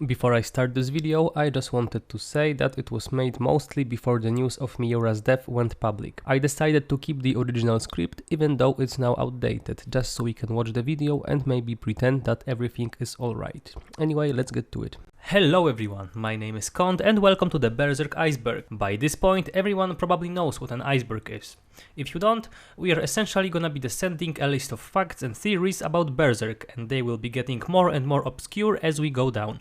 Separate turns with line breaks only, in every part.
Before I start this video, I just wanted to say that it was made mostly before the news of Miura's death went public. I decided to keep the original script even though it's now outdated, just so we can watch the video and maybe pretend that everything is alright. Anyway, let's get to it. Hello everyone, my name is Kond and welcome to the Berserk Iceberg. By this point, everyone probably knows what an iceberg is. If you don't, we are essentially gonna be descending a list of facts and theories about Berserk, and they will be getting more and more obscure as we go down.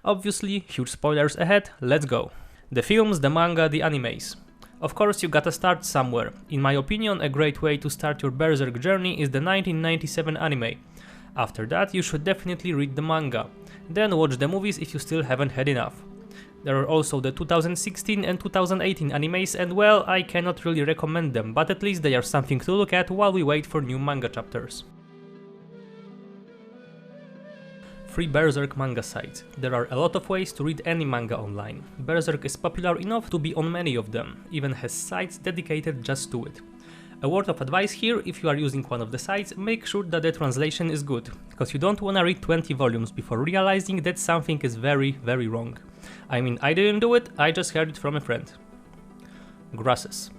Obviously, huge spoilers ahead, let's go. The films, the manga, the animes. Of course, you gotta start somewhere. In my opinion, a great way to start your Berserk journey is the 1997 anime. After that, you should definitely read the manga. Then watch the movies if you still haven't had enough. There are also the 2016 and 2018 animes, and well, I cannot really recommend them, but at least they are something to look at while we wait for new manga chapters. Free Berserk manga sites. There are a lot of ways to read any manga online. Berserk is popular enough to be on many of them, even has sites dedicated just to it. A word of advice here: if you are using one of the sites, make sure that the translation is good, because you don't wanna read 20 volumes before realizing that something is very wrong. I mean, I didn't do it, I just heard it from a friend. Grasses.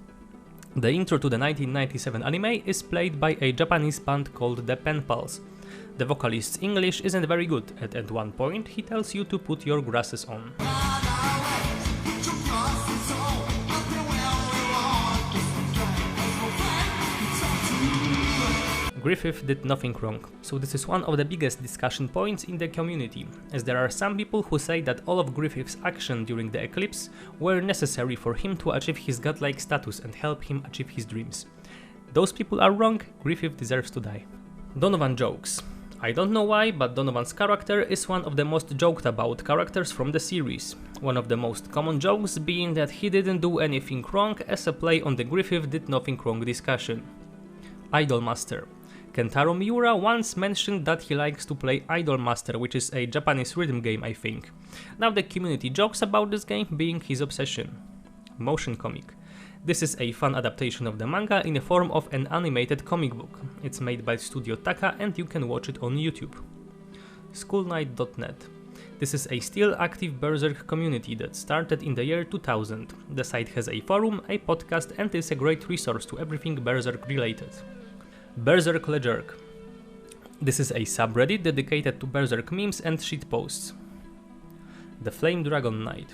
The intro to the 1997 anime is played by a Japanese band called the Pen Pals. The vocalist's English isn't very good, and at one point he tells you to put your glasses on. Griffith did nothing wrong, so this is one of the biggest discussion points in the community, as there are some people who say that all of Griffith's actions during the eclipse were necessary for him to achieve his godlike status and help him achieve his dreams. Those people are wrong, Griffith deserves to die. Donovan jokes. I don't know why, but Donovan's character is one of the most joked about characters from the series. One of the most common jokes being that he didn't do anything wrong as a play on the Griffith did nothing wrong discussion. Idolmaster. Kentaro Miura once mentioned that he likes to play Idolmaster, which is a Japanese rhythm game, I think. Now the community jokes about this game being his obsession. Motion comic. This is a fun adaptation of the manga in the form of an animated comic book. It's made by Studio Taka and you can watch it on YouTube. Schoolnight.net. This is a still active Berserk community that started in the year 2000. The site has a forum, a podcast, and is a great resource to everything Berserk related. Berserk Lejerk. This is a subreddit dedicated to Berserk memes and shitposts. The Flame Dragon Knight.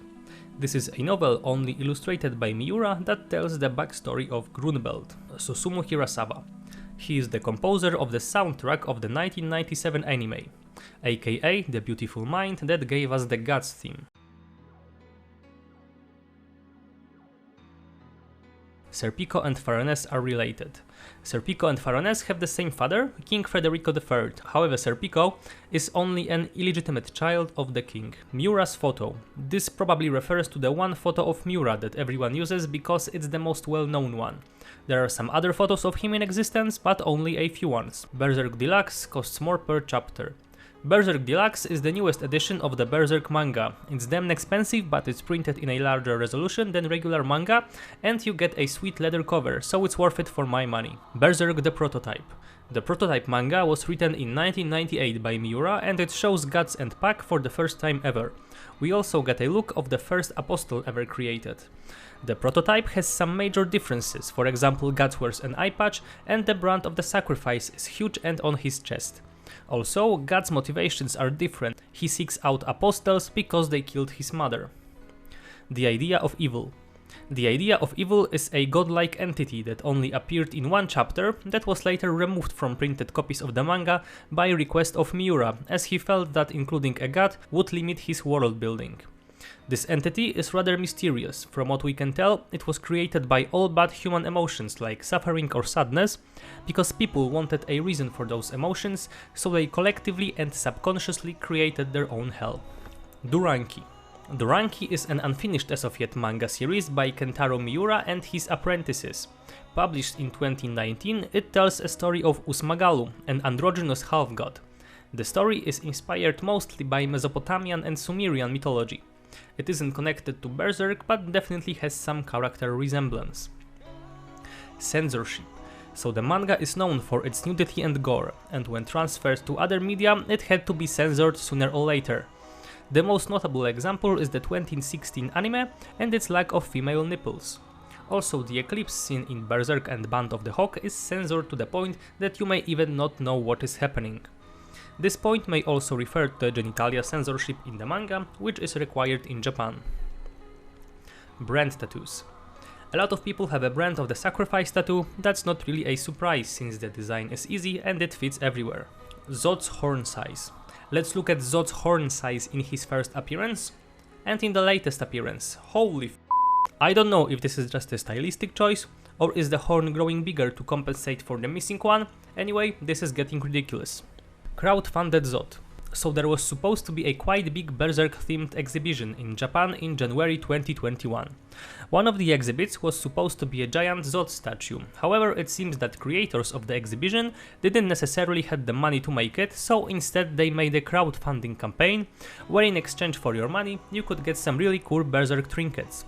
This is a novel only illustrated by Miura that tells the backstory of Grunbeld, Susumu Hirasawa. He is the composer of the soundtrack of the 1997 anime, aka the beautiful mind that gave us the Gods theme. Serpico and Farnese are related. Serpico and Farnese have the same father, King Federico III. However, Serpico is only an illegitimate child of the king. Miura's photo. This probably refers to the one photo of Miura that everyone uses because it's the most well-known one. There are some other photos of him in existence, but only a few ones. Berserk Deluxe costs more per chapter. Berserk Deluxe is the newest edition of the Berserk manga. It's damn expensive, but it's printed in a larger resolution than regular manga, and you get a sweet leather cover, so it's worth it for my money. Berserk the Prototype. The Prototype manga was written in 1998 by Miura, and it shows Guts and Pack for the first time ever. We also get a look of the first apostle ever created. The Prototype has some major differences, for example Guts wears an eye patch, and the brand of the sacrifice is huge and on his chest. Also, God's motivations are different. He seeks out apostles because they killed his mother. The idea of evil. The idea of evil is a godlike entity that only appeared in one chapter that was later removed from printed copies of the manga by request of Miura, as he felt that including a god would limit his world building. This entity is rather mysterious. From what we can tell, it was created by all bad human emotions like suffering or sadness, because people wanted a reason for those emotions, so they collectively and subconsciously created their own hell. Duranki. Duranki is an unfinished as of yet manga series by Kentaro Miura and his apprentices. Published in 2019, it tells a story of Usmagalu, an androgynous half-god. The story is inspired mostly by Mesopotamian and Sumerian mythology. It isn't connected to Berserk, but definitely has some character resemblance. Censorship. So the manga is known for its nudity and gore, and when transferred to other media, it had to be censored sooner or later. The most notable example is the 2016 anime and its lack of female nipples. Also, the eclipse scene in Berserk and Band of the Hawk is censored to the point that you may even not know what is happening. This point may also refer to genitalia censorship in the manga, which is required in Japan. Brand tattoos. A lot of people have a Brand of the Sacrifice tattoo. That's not really a surprise since the design is easy and it fits everywhere. Zod's horn size. Let's look at Zod's horn size in his first appearance and in the latest appearance. Holy f***. I don't know if this is just a stylistic choice or is the horn growing bigger to compensate for the missing one. Anyway, this is getting ridiculous. Crowdfunded Zod. So there was supposed to be a quite big Berserk themed exhibition in Japan in January 2021. One of the exhibits was supposed to be a giant Zod statue. However, it seems that creators of the exhibition didn't necessarily have the money to make it, so instead they made a crowdfunding campaign where in exchange for your money you could get some really cool Berserk trinkets.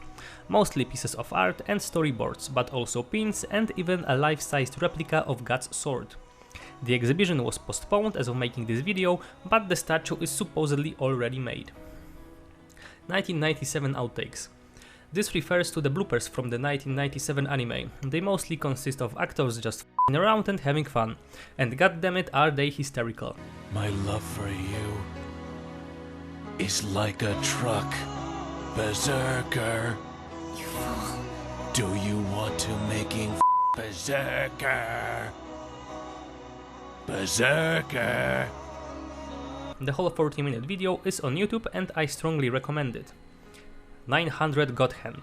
Mostly pieces of art and storyboards, but also pins and even a life-sized replica of God's sword. The exhibition was postponed as of making this video, but the statue is supposedly already made. 1997 outtakes. This refers to the bloopers from the 1997 anime. They mostly consist of actors just f***ing around and having fun. And goddammit are they hysterical.
My love for you is like a truck, Berserker.
You fool.
Do you want to making Berserker? Berserker!
The whole 40-minute video is on YouTube and I strongly recommend it. 900 Godhand.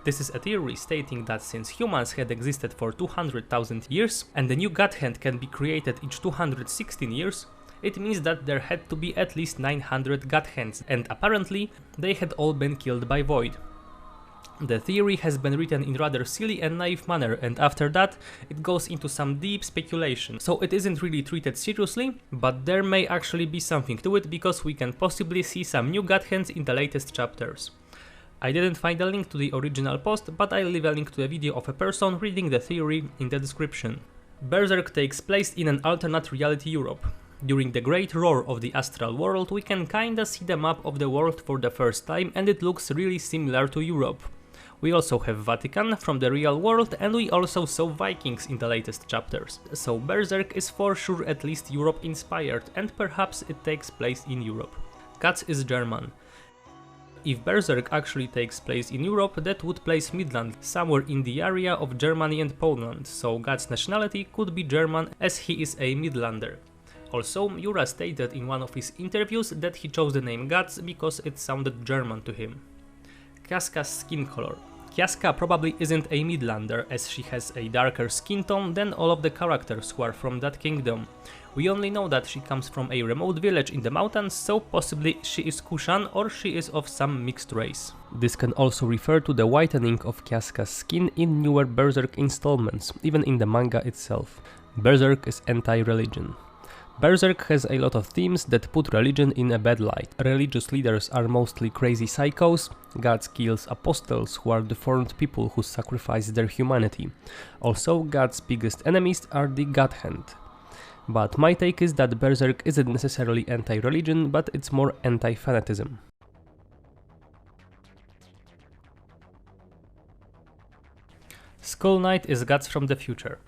This is a theory stating that since humans had existed for 200,000 years and the new Godhand can be created each 216 years, it means that there had to be at least 900 Godhands, and apparently they had all been killed by Void. The theory has been written in rather silly and naive manner, and after that it goes into some deep speculation, so it isn't really treated seriously, but there may actually be something to it because we can possibly see some new Godhands in the latest chapters. I didn't find a link to the original post, but I'll leave a link to a video of a person reading the theory in the description. Berserk takes place in an alternate reality Europe. During the Great Roar of the Astral World we can kinda see the map of the world for the first time and it looks really similar to Europe. We also have Vatican from the real world and we also saw Vikings in the latest chapters, so Berserk is for sure at least Europe inspired and perhaps it takes place in Europe. Guts is German. If Berserk actually takes place in Europe, that would place Midland somewhere in the area of Germany and Poland, so Guts' nationality could be German as he is a Midlander. Also, Miura stated in one of his interviews that he chose the name Guts because it sounded German to him. Casca's skin color. Casca probably isn't a Midlander as she has a darker skin tone than all of the characters who are from that kingdom. We only know that she comes from a remote village in the mountains, so possibly she is Kushan or she is of some mixed race. This can also refer to the whitening of Casca's skin in newer Berserk installments, even in the manga itself. Berserk is anti-religion. Berserk has a lot of themes that put religion in a bad light. Religious leaders are mostly crazy psychos, God kills apostles who are deformed people who sacrifice their humanity. Also, God's biggest enemies are the Godhand. But my take is that Berserk isn't necessarily anti-religion, but it's more anti-fanatism. Skull Knight is Guts from the future.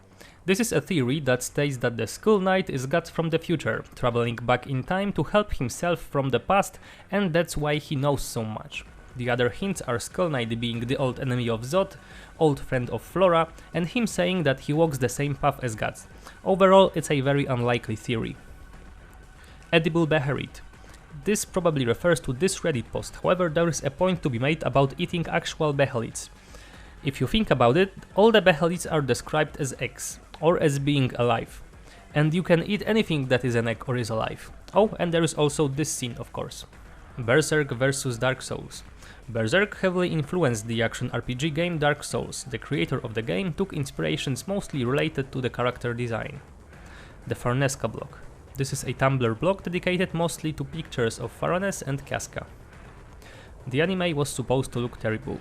This is a theory that states that the Skull Knight is Guts from the future, traveling back in time to help himself from the past, and that's why he knows so much. The other hints are Skull Knight being the old enemy of Zod, old friend of Flora, and him saying that he walks the same path as Guts. Overall, it's a very unlikely theory. Edible Beherit. This probably refers to this Reddit post, however there is a point to be made about eating actual Behelids. If you think about it, all the Behelids are described as eggs, or as being alive. And you can eat anything that is an egg or is alive. Oh, and there is also this scene, of course. Berserk vs Dark Souls. Berserk heavily influenced the action RPG game Dark Souls. The creator of the game took inspirations mostly related to the character design. The Farnesca blog. This is a Tumblr blog dedicated mostly to pictures of Faroness and Casca. The anime was supposed to look terrible.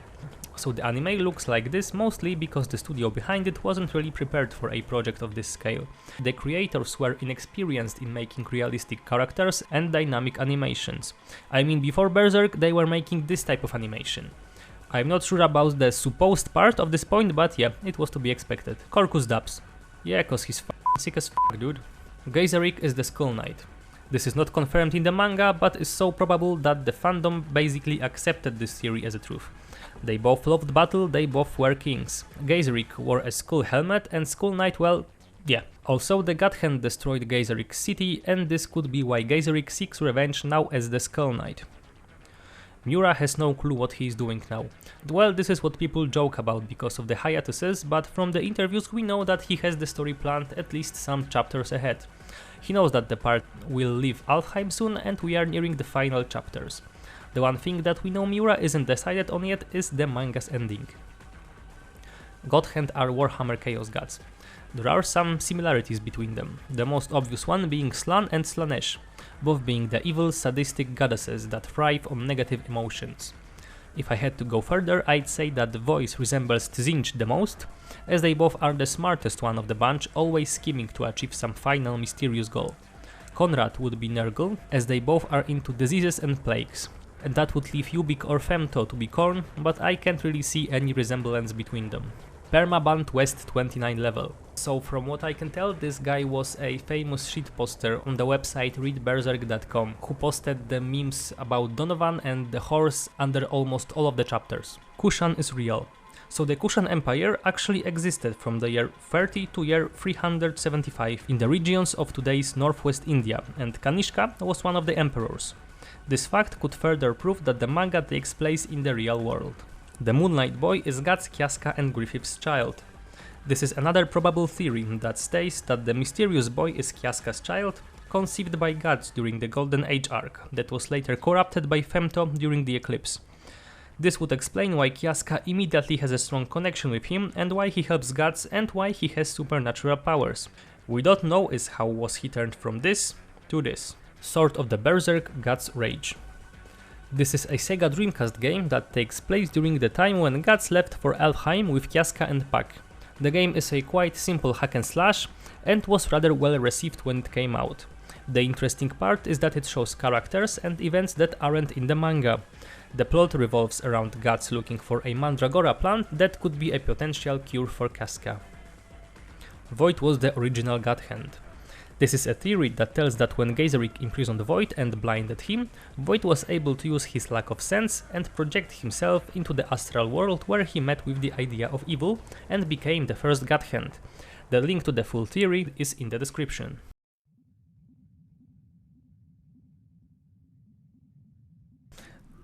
So the anime looks like this mostly because the studio behind it wasn't really prepared for a project of this scale. The creators were inexperienced in making realistic characters and dynamic animations. I mean, before Berserk they were making this type of animation. I'm not sure about the supposed part of this point, but yeah, it was to be expected. Corcus dubs. Yeah, cause he's sick as dude. Geyserik is the Skull Knight. This is not confirmed in the manga, but is so probable that the fandom basically accepted this theory as a truth. They both loved battle, they both were kings. Geyserik wore a skull helmet and Skull Knight, well, yeah. Also, the Godhand destroyed Geyserik city, and this could be why Geyserik seeks revenge now as the Skull Knight. Miura has no clue what he is doing now. Well, this is what people joke about because of the hiatuses, but from the interviews we know that he has the story planned at least some chapters ahead. He knows that the part will leave Alfheim soon and we are nearing the final chapters. The one thing that we know Miura isn't decided on yet is the manga's ending. Godhand are Warhammer Chaos gods. There are some similarities between them, the most obvious one being Slan and Slanesh, both being the evil, sadistic goddesses that thrive on negative emotions. If I had to go further, I'd say that the voice resembles Tzinch the most, as they both are the smartest one of the bunch, always scheming to achieve some final mysterious goal. Conrad would be Nurgle, as they both are into diseases and plagues, and that would leave Ubik or Femto to be Korn, but I can't really see any resemblance between them. Permaband West 29 level. So from what I can tell, this guy was a famous shitposter on the website readberserk.com, who posted the memes about Donovan and the horse under almost all of the chapters. Kushan is real. So the Kushan Empire actually existed from the year 30 to year 375 in the regions of today's northwest India, and Kanishka was one of the emperors. This fact could further prove that the manga takes place in the real world. The Moonlight Boy is gods Casca and Griffith's child. This is another probable theory that states that the mysterious boy is Casca's child, conceived by gods during the Golden Age arc, that was later corrupted by Femto during the eclipse. This would explain why Casca immediately has a strong connection with him and why he helps gods and why he has supernatural powers. We don't know is how was he turned from this to this. Sword of the Berserk God's Rage. This is a Sega Dreamcast game that takes place during the time when gods left for Alfheim with Casca and Puck. The game is a quite simple hack and slash and was rather well received when it came out. The interesting part is that it shows characters and events that aren't in the manga. The plot revolves around gods looking for a mandragora plant that could be a potential cure for Casca. Void was the original Godhand. This is a theory that tells that when Geyserik imprisoned Void and blinded him, Void was able to use his lack of sense and project himself into the astral world where he met with the idea of evil and became the first Godhand. The link to the full theory is in the description.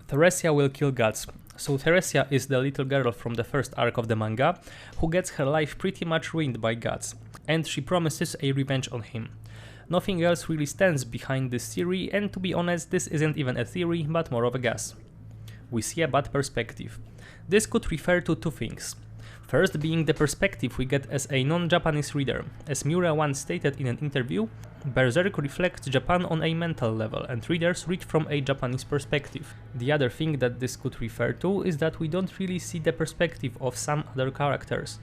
Theresia will kill gods. So Theresia is the little girl from the first arc of the manga, who gets her life pretty much ruined by gods, and she promises a revenge on him. Nothing else really stands behind this theory, and to be honest, this isn't even a theory, but more of a guess. We see a bad perspective. This could refer to two things. First being the perspective we get as a non-Japanese reader. As Miura once stated in an interview, Berserk reflects Japan on a mental level, and readers read from a Japanese perspective. The other thing that this could refer to is that we don't really see the perspective of some other characters.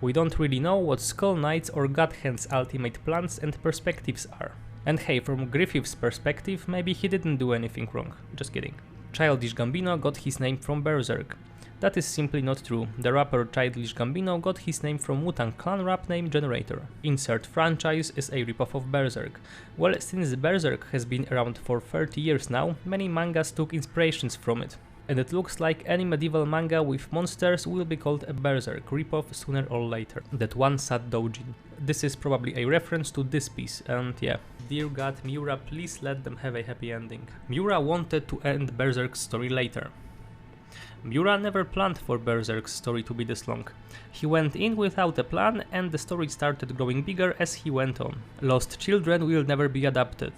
We don't really know what Skull Knight's or Godhand's ultimate plans and perspectives are. And hey, from Griffith's perspective, maybe he didn't do anything wrong. Just kidding. Childish Gambino got his name from Berserk. That is simply not true. The rapper Childish Gambino got his name from Wu-Tang Clan rap name Generator. Insert franchise is a ripoff of Berserk. Well, since Berserk has been around for 30 years now, many mangas took inspirations from it. And it looks like any medieval manga with monsters will be called a Berserk ripoff sooner or later. That one sad doujin. This is probably a reference to this piece, and yeah. Dear God, Miura, please let them have a happy ending. Miura wanted to end Berserk's story later. Miura never planned for Berserk's story to be this long. He went in without a plan and the story started growing bigger as he went on. Lost Children will never be adapted.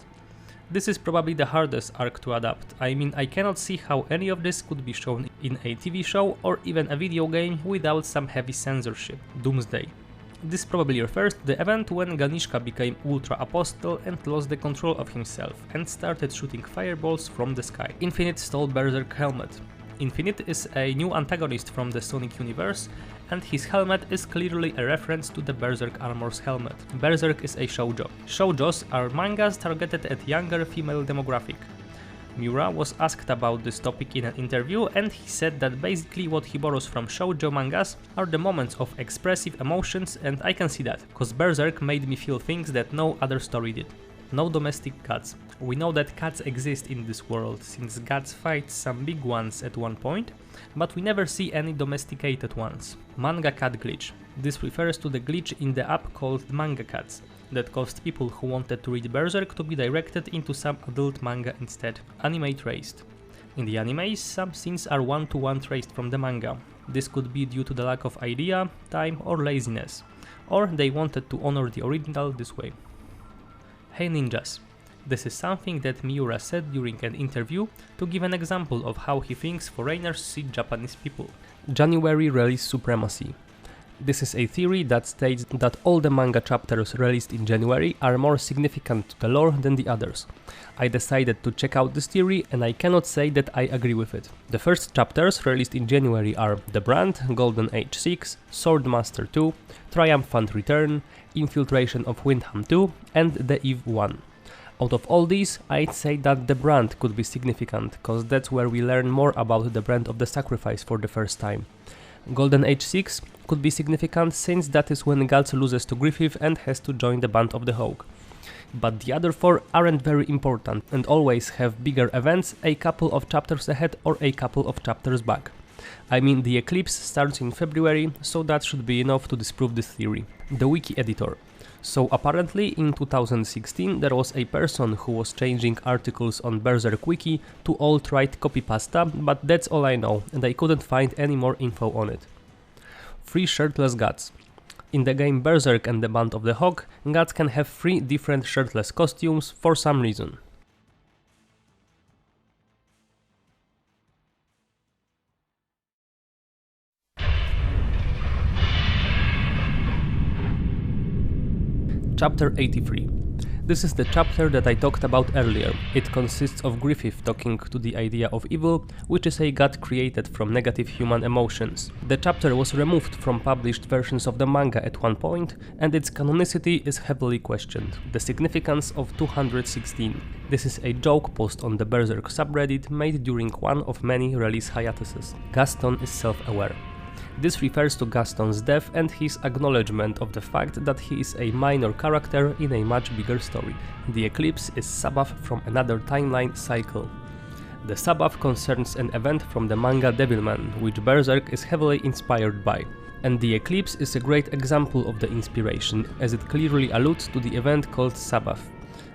This is probably the hardest arc to adapt. I mean, I cannot see how any of this could be shown in a TV show or even a video game without some heavy censorship. Doomsday. This probably refers to the event when Ganishka became Ultra Apostle and lost the control of himself and started shooting fireballs from the sky. Infinite stole Berserk helmet. Infinite is a new antagonist from the Sonic universe, and his helmet is clearly a reference to the Berserk armor's helmet. Berserk is a shoujo. Shoujos are mangas targeted at younger female demographic. Miura was asked about this topic in an interview, and he said that basically what he borrows from shoujo mangas are the moments of expressive emotions, and I can see that, cause Berserk made me feel things that no other story did. No domestic cats. We know that cats exist in this world, since gods fight some big ones at one point, but we never see any domesticated ones. Manga cat glitch. This refers to the glitch in the app called Manga Cats, that caused people who wanted to read Berserk to be directed into some adult manga instead. Anime traced. In the animes, some scenes are one-to-one traced from the manga. This could be due to the lack of idea, time or laziness, or they wanted to honor the original this way. Hey ninjas. This is something that Miura said during an interview to give an example of how he thinks foreigners see Japanese people. January release supremacy. This is a theory that states that all the manga chapters released in January are more significant to the lore than the others. I decided to check out this theory, and I cannot say that I agree with it. The first chapters released in January are The Brand, Golden Age 6, Swordmaster 2, Triumphant Return, Infiltration of Windham 2, and The Eve 1. Out of all these, I'd say that The Brand could be significant, cause that's where we learn more about the Brand of the Sacrifice for the first time. Golden Age 6 could be significant since that is when Guts loses to Griffith and has to join the Band of the Hawk. But the other four aren't very important and always have bigger events a couple of chapters ahead or a couple of chapters back. I mean, the eclipse starts in February, so that should be enough to disprove this theory. The wiki editor. So apparently in 2016 there was a person who was changing articles on Berserk wiki to alt-right copypasta, but that's all I know and I couldn't find any more info on it. 3 shirtless gods. In the game Berserk and the Band of the Hawk, gods can have 3 different shirtless costumes for some reason. Chapter 83. This is the chapter that I talked about earlier. It consists of Griffith talking to the idea of evil, which is a god created from negative human emotions. The chapter was removed from published versions of the manga at one point, and its canonicity is heavily questioned. The significance of 216. This is a joke post on the Berserk subreddit made during one of many release hiatuses. Gaston is self-aware. This refers to Gaston's death and his acknowledgement of the fact that he is a minor character in a much bigger story. The eclipse is Sabbath from another timeline cycle. The Sabbath concerns an event from the manga Devilman, which Berserk is heavily inspired by. And the eclipse is a great example of the inspiration, as it clearly alludes to the event called Sabbath.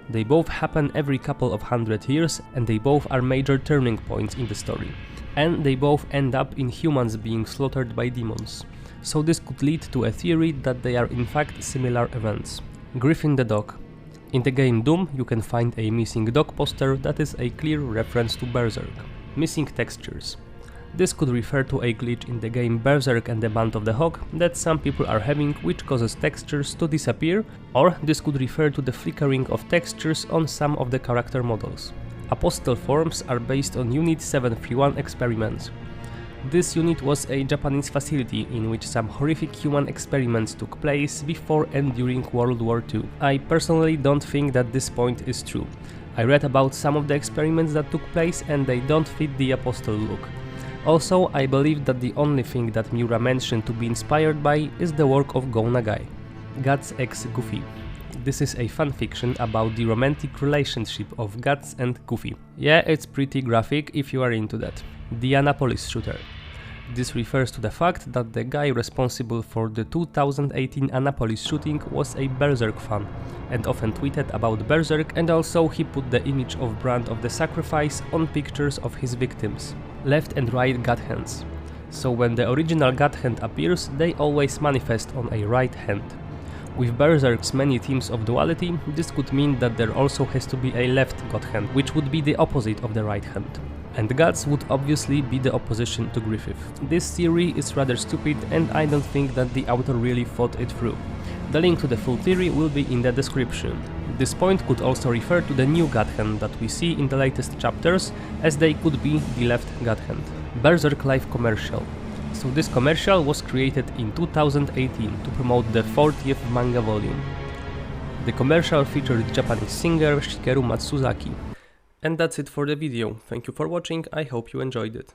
They both happen every couple of 100 years, and they both are major turning points in the story. And they both end up in humans being slaughtered by demons. So this could lead to a theory that they are in fact similar events. Griffin the dog. In the game Doom you can find a missing dog poster that is a clear reference to Berserk. Missing textures. This could refer to a glitch in the game Berserk and the Band of the Hawk that some people are having, which causes textures to disappear, or this could refer to the flickering of textures on some of the character models. Apostle forms are based on Unit 731 experiments. This unit was a Japanese facility in which some horrific human experiments took place before and during World War II. I personally don't think that this point is true. I read about some of the experiments that took place and they don't fit the Apostle look. Also, I believe that the only thing that Miura mentioned to be inspired by is the work of Go Nagai. Guts x Goofy. This is a fanfiction about the romantic relationship of Guts and Goofy. Yeah, it's pretty graphic if you are into that. The Annapolis Shooter. This refers to the fact that the guy responsible for the 2018 Annapolis shooting was a Berserk fan, and often tweeted about Berserk, and also he put the image of Brand of the Sacrifice on pictures of his victims. Left and right Godhands. So when the original Godhand appears, they always manifest on a right hand. With Berserk's many themes of duality, this could mean that there also has to be a left Godhand, which would be the opposite of the right hand. And Guts would obviously be the opposition to Griffith. This theory is rather stupid and I don't think that the author really thought it through. The link to the full theory will be in the description. This point could also refer to the new Godhand that we see in the latest chapters, as they could be the left Godhand. Berserk Live commercial. So this commercial was created in 2018 to promote the 40th manga volume. The commercial featured Japanese singer Shigeru Matsuzaki. And that's it for the video. Thank you for watching, I hope you enjoyed it.